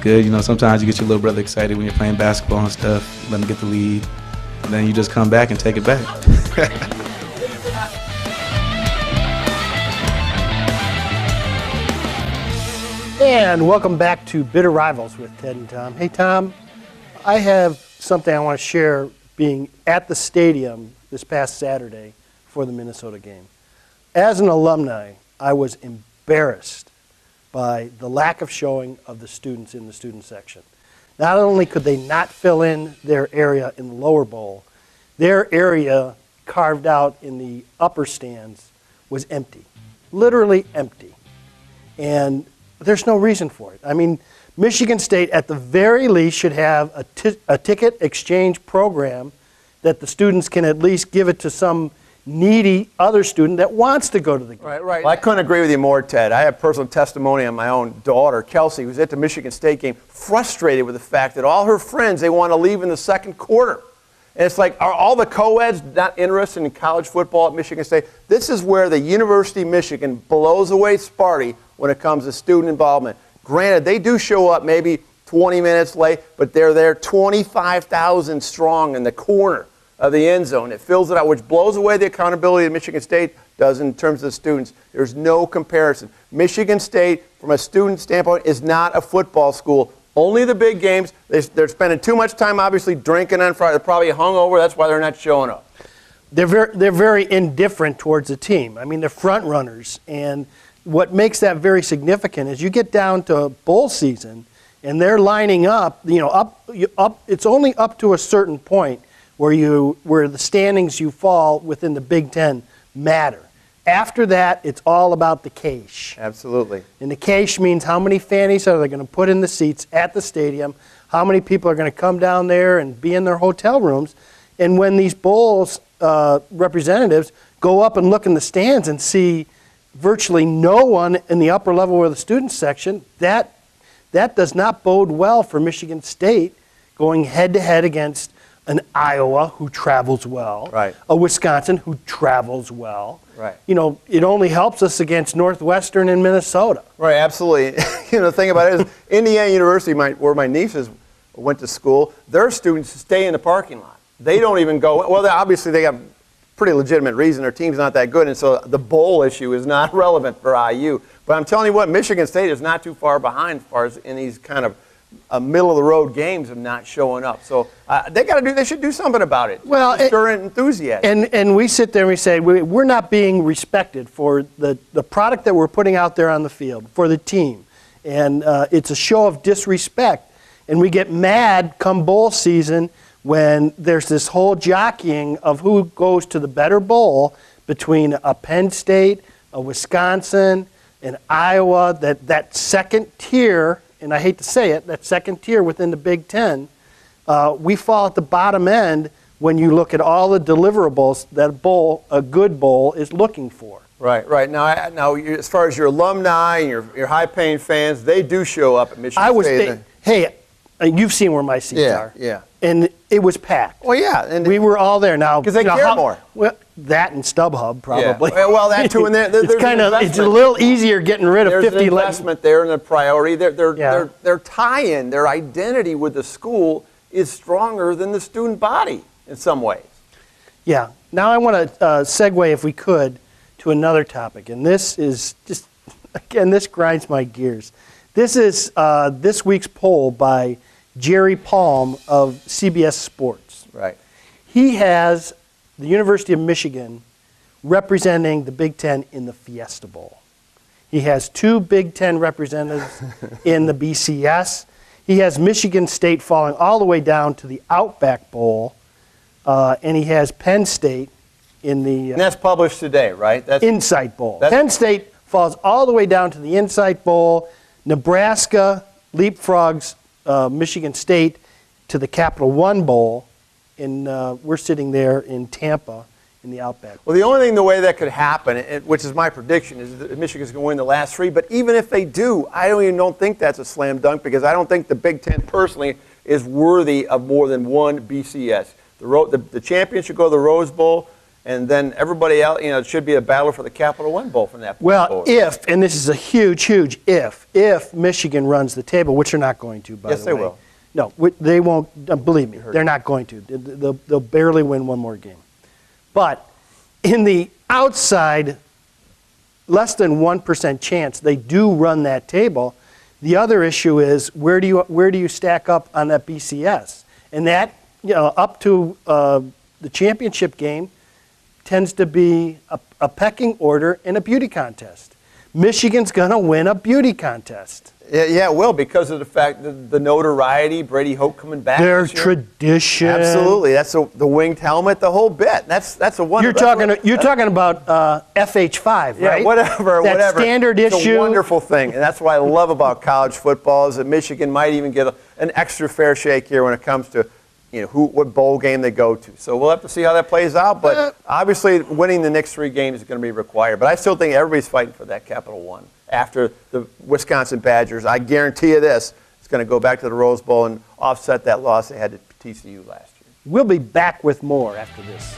good. You know, sometimes you get your little brother excited when you're playing basketball and stuff, let him get the lead, and then you just come back and take it back. And welcome back to Bitter Rivals with Ted and Tom. Hey, Tom, I have something I want to share being at the stadium this past Saturday for the Minnesota game. As an alumni, I was embarrassed by the lack of showing of the students in the student section. Not only could they not fill in their area in the lower bowl, their area carved out in the upper stands was empty, literally empty. And there's no reason for it. I mean, Michigan State at the very least should have a ticket exchange program that the students can at least give it to some needy other student that wants to go to the game. Right. Well, I couldn't agree with you more, Ted. I have personal testimony on my own daughter, Kelsey, who's at the Michigan State game, frustrated with the fact that all her friends, they want to leave in the second quarter. And it's like, are all the co-eds not interested in college football at Michigan State? This is where the University of Michigan blows away Sparty when it comes to student involvement. Granted, they do show up maybe 20 minutes late, but they're there 25,000 strong in the corner of the end zone. It fills it out, which blows away the accountability that Michigan State does in terms of the students. There's no comparison. Michigan State, from a student standpoint, is not a football school. Only the big games. They're spending too much time, obviously, drinking on Friday. They're probably hungover. That's why they're not showing up. They're very indifferent towards the team. I mean, they're front runners. And what makes that very significant is you get down to bowl season, and they're lining up. You know, it's only up to a certain point where the standings you fall within the Big Ten matter. After that, it's all about the cash. Absolutely. And the cash means how many fannies are they going to put in the seats at the stadium, how many people are going to come down there and be in their hotel rooms. And when these bowls representatives go up and look in the stands and see virtually no one in the upper level or the student section, that does not bode well for Michigan State going head-to-head against an Iowa who travels well, right, a Wisconsin who travels well. Right. You know, it only helps us against Northwestern and Minnesota. Right, absolutely. You know, the thing about it is Indiana University, where my nieces went to school, their students stay in the parking lot. They don't even go. Well, obviously they have pretty legitimate reason. Their team's not that good, and so the bowl issue is not relevant for IU. But I'm telling you what, Michigan State is not too far behind as far as in these kind of middle-of-the-road games of not showing up. So they should do something about it. Well, stir enthusiasm. And we sit there and we say, we're not being respected for the product that we're putting out there on the field, for the team. And it's a show of disrespect. And we get mad come bowl season when there's this whole jockeying of who goes to the better bowl between a Penn State, a Wisconsin, and Iowa, that second tier. And I hate to say it, that second tier within the Big Ten, we fall at the bottom end when you look at all the deliverables that a good bowl is looking for. Right. Now, as far as your alumni and your high-paying fans, they do show up at Michigan State. Hey, you've seen where my seats are. Yeah. And it was packed. Well, yeah. And we were all there. Now, because they care more. Well, that and StubHub probably. Yeah. Well, that too. And it's a little easier getting rid of 50. There's an investment there and a priority. Their tie-in, their identity with the school is stronger than the student body in some ways. Yeah. Now I want to segue, if we could, to another topic, and this is just, again, this grinds my gears. This is this week's poll by Jerry Palm of CBS Sports. Right. He has the University of Michigan representing the Big Ten in the Fiesta Bowl. He has 2 Big Ten representatives in the BCS. He has Michigan State falling all the way down to the Outback Bowl, and he has Penn State in the... and that's published today, right? That's Insight Bowl. Penn State falls all the way down to the Insight Bowl. Nebraska leapfrogs Michigan State to the Capital One Bowl, and we're sitting there in Tampa in the Outback. Well, the only thing, the way that could happen, which is my prediction, is that Michigan's going to win the last 3. But even if they do, I don't think that's a slam dunk, because I don't think the Big Ten personally is worthy of more than one BCS. The champion should go to the Rose Bowl, and then everybody else, it should be a battle for the Capital One Bowl from that point Well, forward. and this is a huge, huge if Michigan runs the table, which they're not going to, by the way. Yes, they will. No, they won't. Believe me, they're not going to. They'll barely win one more game. But in the outside, less than 1% chance they do run that table. The other issue is where do you stack up on that BCS? And that, up to the championship game tends to be a pecking order and a beauty contest. Michigan's going to win a beauty contest. Yeah, it will, because of the fact that the notoriety, Brady Hoke coming back. Their this year. tradition. Absolutely, that's the winged helmet, the whole bit. That's a wonderful. You're talking about FH5, yeah, right? whatever. Standard it's issue. a wonderful thing, and that's what I love about college football is that Michigan might even get an extra fair shake here when it comes to what bowl game they go to. So we'll have to see how that plays out. But obviously, winning the next 3 games is going to be required. But I still think everybody's fighting for that Capital One. After the Wisconsin Badgers, I guarantee you this, it's going to go back to the Rose Bowl and offset that loss they had to TCU last year. We'll be back with more after this.